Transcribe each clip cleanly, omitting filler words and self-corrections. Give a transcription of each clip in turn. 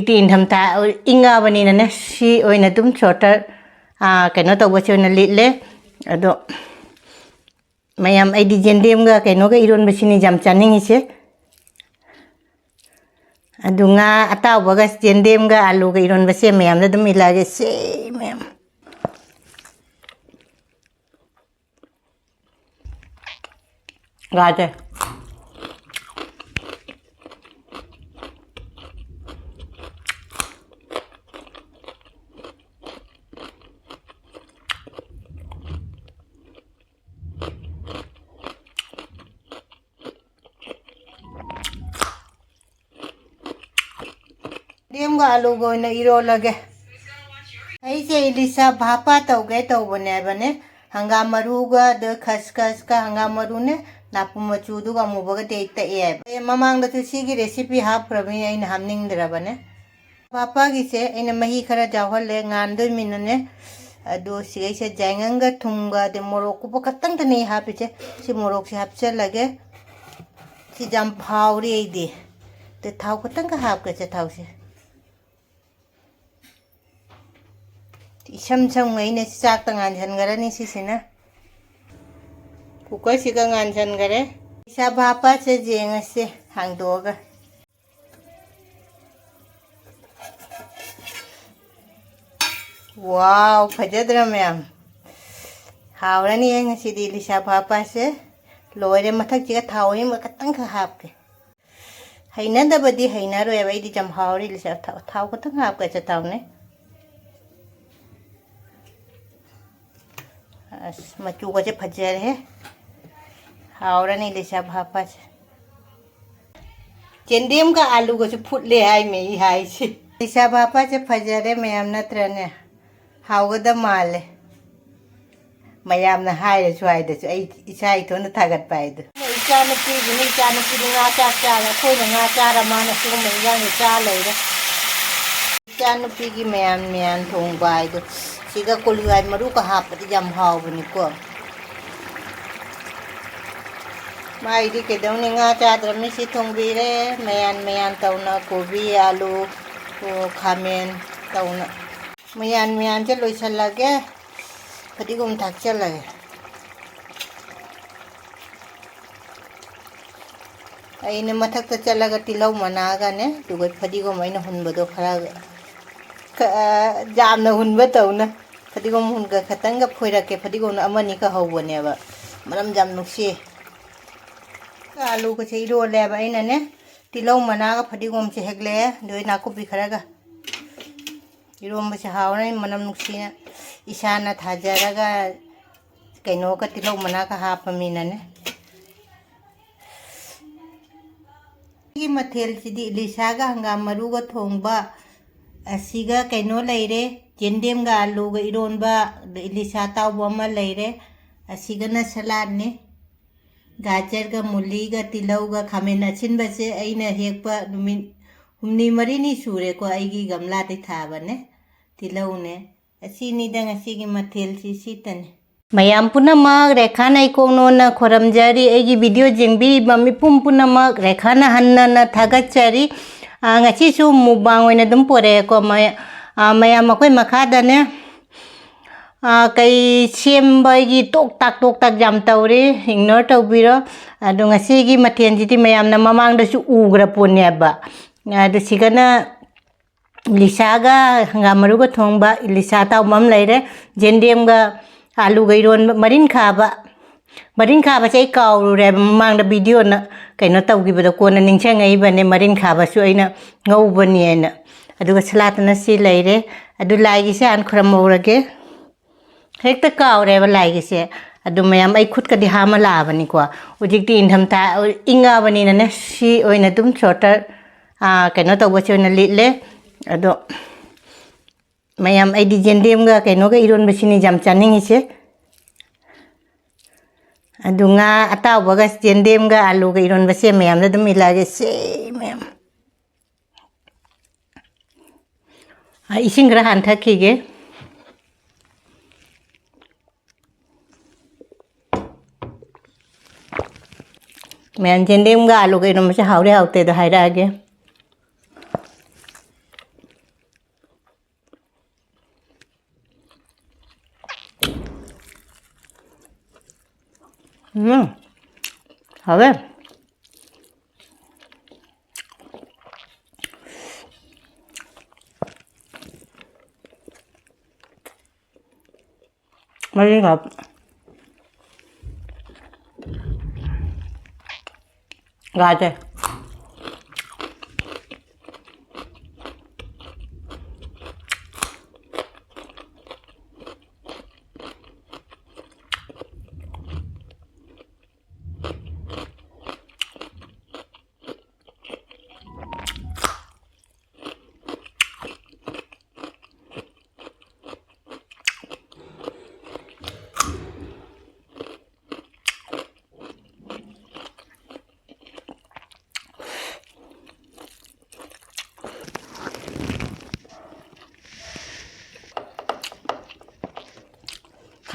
ꯇꯤꯟ ꯊꯝꯊꯥ ꯏꯪꯉꯕꯅꯤꯅꯅꯦ ꯁꯤ ꯑꯣꯏꯅ ꯑꯗꯨꯝ ꯁꯣꯔꯇꯔ ꯀꯩꯅꯣ ꯇꯧꯕꯁꯦ ꯑꯣꯏꯅ ꯂꯤꯠꯂꯦ ꯑꯗꯣ ꯃꯌꯥꯝ ꯑꯩꯗꯤ ꯌꯦꯟꯗꯦꯝꯒ ꯀꯩꯅꯣꯒ ꯏꯔꯣꯟꯕꯁꯤꯅꯤ ꯌꯥꯝ ꯆꯥꯅꯤꯡꯉꯤꯁꯦ ꯑꯗꯨ ꯉꯥ ꯑꯇꯥꯎꯕꯒ ꯌꯦꯟꯗꯦꯝꯒ ꯑꯥꯂꯨꯒ ꯏꯔꯣꯟꯕꯁꯦ ꯃꯌꯥꯝꯗ ꯑꯗꯨꯝ ꯏꯜꯂꯛꯑꯒꯦ ꯁꯦ ꯃꯌꯥꯝ ꯒꯥꯖꯦ ꯌꯦꯟꯗꯦꯝꯒ ꯑꯥꯂꯨꯒ ꯑꯣꯏꯅ ꯏꯔꯣꯜꯂꯒꯦ ꯑꯩꯁꯦ ꯏꯂꯤꯁꯥ ꯚꯥꯄꯥ ꯇꯧꯒꯦ ꯇꯧꯕꯅꯦꯕꯅꯦ hangam maruga de khaskhasga hangam marune napu machuduga amubaga taqeeba mamangda tu sigi recipe hapkrabni aina hamningdrabane papa gise aina mahi khara jawhalle ngandoi minane ado sigaise jainganga thumga de morok ko katang tane hapiche si morok si hapchalage si jam phawri ide te thau katang ka hapka che thause Isam ngay na sakta nganjan gara ni sisina. Kukoy siga nganjan gara. Isa bapa sa jenga si hangdoga. Wow, pajadra mayam. Hawra ni yang si dili sa bapa sa. Loire matak jiga thawi makatang kahap ke. Haina da badi haina ro ebai di jam hawri li sa thaw katang hap ka sa thaw ne. मचू को फजर है हावरा नहीं लिशा भापा से चेंदेम का आलू को foot ले हाय में ही हाय से लिशा भापा से फजर है मैम नत्र ने हावगद माले मैम न हाय स्वाय दे इसा इथों न थागत पाए दो इसा न पी ना चा कोई ना चा रमान से में yang चा ले दे इसा न पी की मैम thongba दो siga kulay maru ka hapati jam hawbani ko mai di ke daw ni nga chadra mi si thongbire mayan tawna kobi alu ko khamen tawna mayan je loisalage padigum thakchalage aine mathakta chalaga tilau managa ne dugai padigum aina hunbado khara jamna hunba tawna फदिगोम हुनगा खतंगा फोइरके फदिगोम अमनी का हौबनेबा मरम जाम नुक्सी आलू को से इरोलेबा इनाने तिलौ मनागा फदिगोम से हेगले दोय नाकुपी खरागा इरोम से हावने मनम नुक्सीना इसाना थाजरागा canoe का तिलौ मनागा हापमिनाने की मथेल सिदी लिसागा हंगाम मरुगा थोंगबा असिगा कैनो लेरे yendem ga alu ga eromba Elisha tauba ma leire asigana salad ne gajar ga muli ga tilau ga khamen achinba se aina hekpa numin humni mari ni sure ko aigi gamla te thaba ne tilau ne asini dang asigi mathel si sitane mayam punama rekhana ikongno na khoramjari aigi video jengbi mami pum punama rekhana hanna na thagachari ngachi su mubang oina dum pore ko mayam akoy makadane kay sembagi tok tak jam tawri ignore tawbiro adu ngasigi mathen jiti mayam na mamang da su ugra punyaba adu sigana lisaga ngamaru ga thongba lisa taw mam leire jendem ga alu ga iron marin khaba sei kawru re mamang da video na kaino tawgibada kona ningchangai bane marin khaba su aina ngaubani ena aduga salatna si leire adu laigi se an khramorage hekta kawre ba laigi se adu mayam ai khut ka di hama labani ko ujikti indhamta inga bani na si oina dum shorter kaino tawba se oina litle adu mayam ai di yendem ga kaino ga iron basini jam chaningi se adu nga atawba ga yendem ga alu ga iron base mayam da dum ilage se mayam इसिंग ग्रहण थकीगे मैं जेंडेम गा आलू के नम से हावरे हावते दो हायरा आगे 好嘞。ไม่ได้ครับกาเจ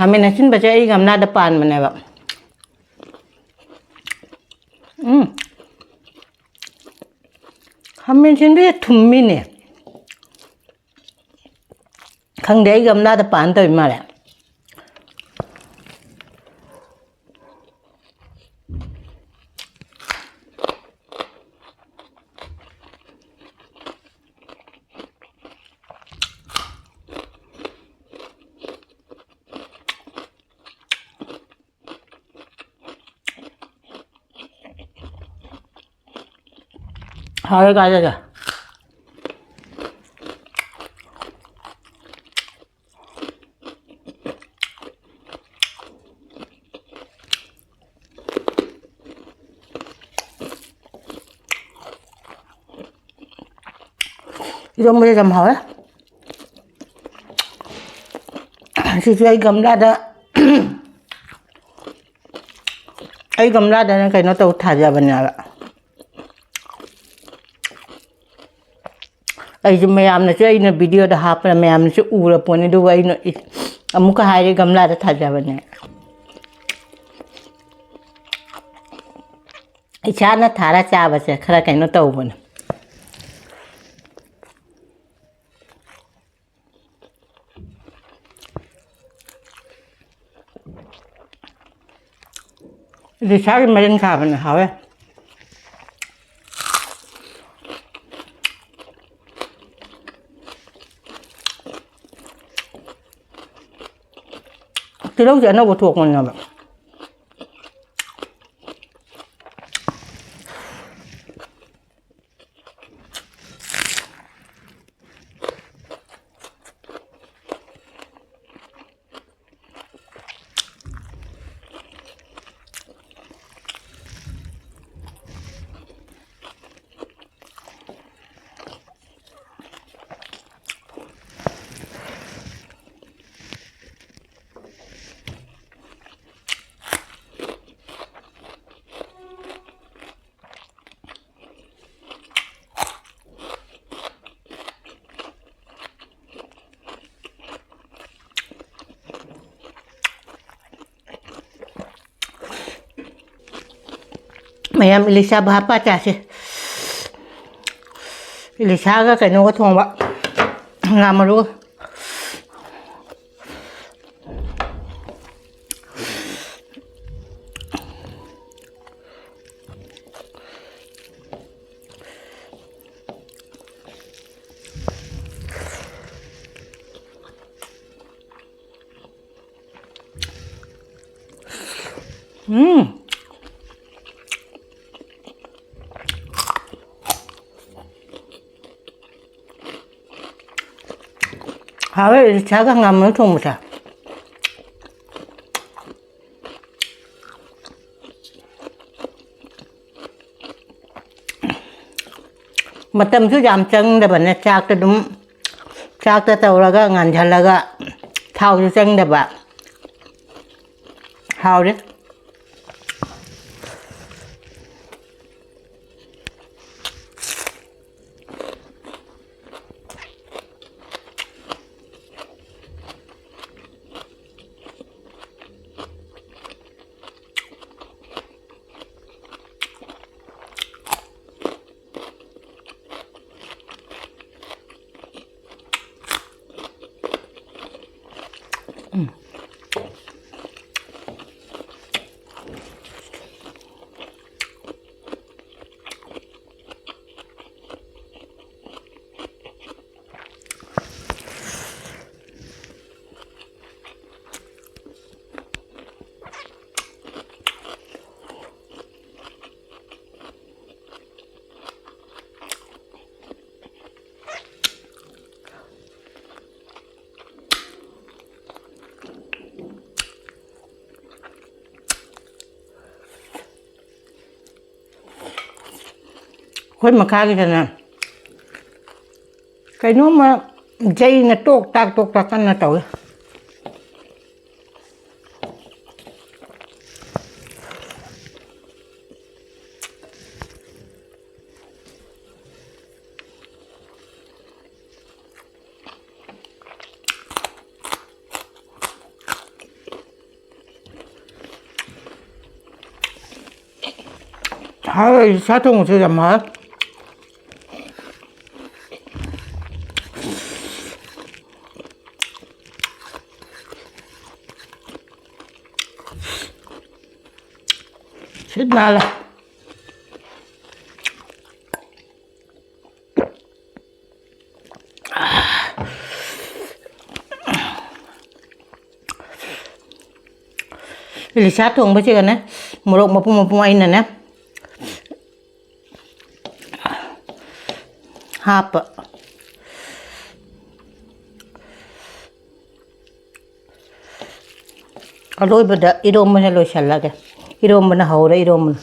kami nasin baca igam na depan mana bak kami nasin baca tummi ne kang dai igam na depan tu mana Thôi coi cho kìa. Ilang mo jam hỏi si chơi gầm ra đó ấy gầm ra đó cái nó tàu thả ra bên nhà ạ ấy chứ mày làm nó chơi nó video đó hấp là mày làm nó chơi u là bọn nó đâu vậy nó amu cái hai cái gầm ra đó thả ra bên nhà ấy cha nó thả ra cha vậy khá cái nó tàu bên thì sáng cái máy khá bên hả vậy từ lúc giờ nó có thuộc mình rồi mày em Elisha bà ba chả chứ Elisha cái nó có thongba hangam maru 하왜 자강 가면 통무사 mà tâm thứ giảm chân để bạn chạc cho đúng chạc cho tàu là cái ngàn chân là cái thao cho chân để bạn thao đấy khối mà khai cái này cái nó mà dây nó tốt tạc ăn là tối 사통을 쓰자마 신나라 Elisha thongba chứ nè một bông ai nè hapa aloi beda eromba na lo shalaga eromba na haura eromba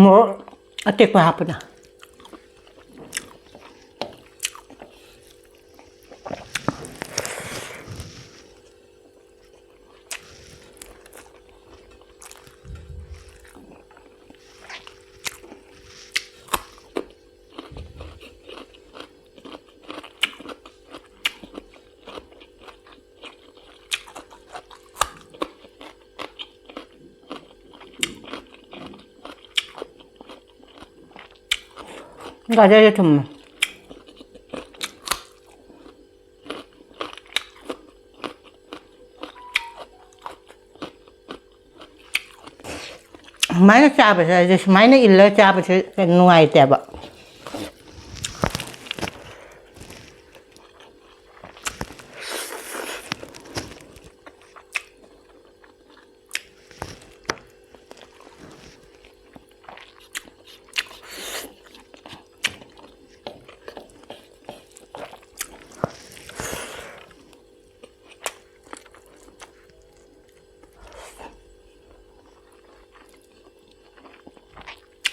mo atek pa hapa na 가자야 좀 많이 짜버려 이제 많이 일러 짜버려 누가 있대 봐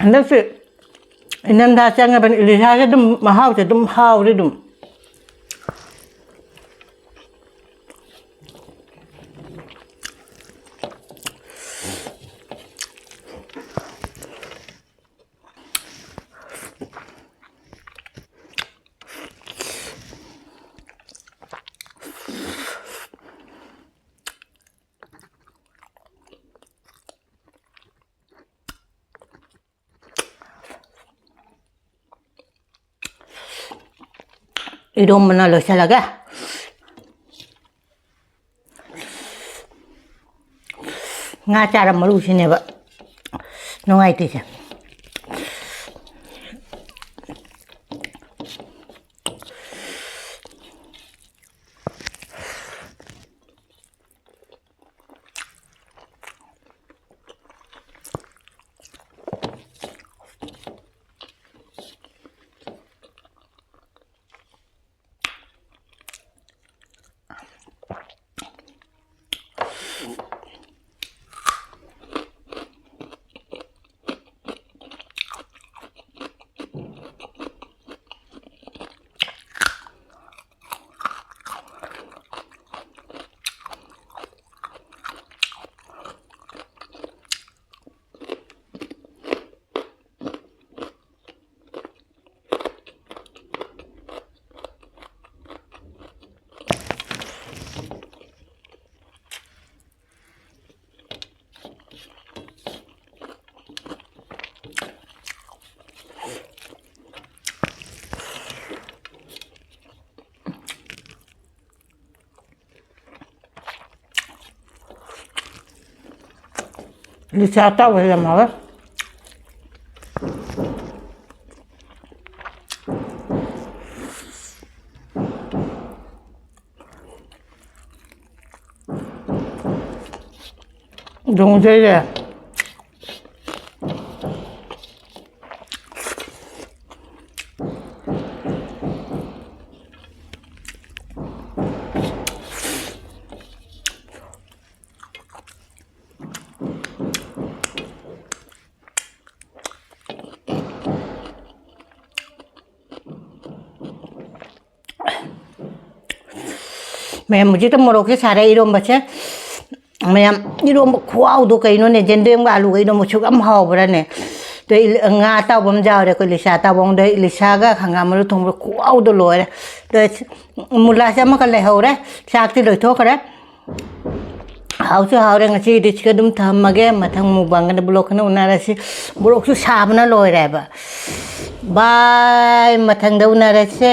Nasi inam dah jangan ban Elisha je dum mahau je dum hau je dum eromba na lo shalaga nga cara maru sini ba nungai tisa Elisha tahu je malah Đúng thế rồi. Ma'am मुझे तो मोरोके सारे इरोम्बा से ma'am eromba खुआउदो कइनोने जेंदेम आलू इरोम्बा सुगम हावब्राने तो nga taubam jaure ko lisa taubam de lisa ga hangam maru thongba खुआउदो लोरे तो मुला से मका लेहौरे साक्ति लोइथोखरे हाउसु Haware ngasi dichka dum thammage mathang mubangana blokna unarasi bloksu sabna loireba bye mathang da unarase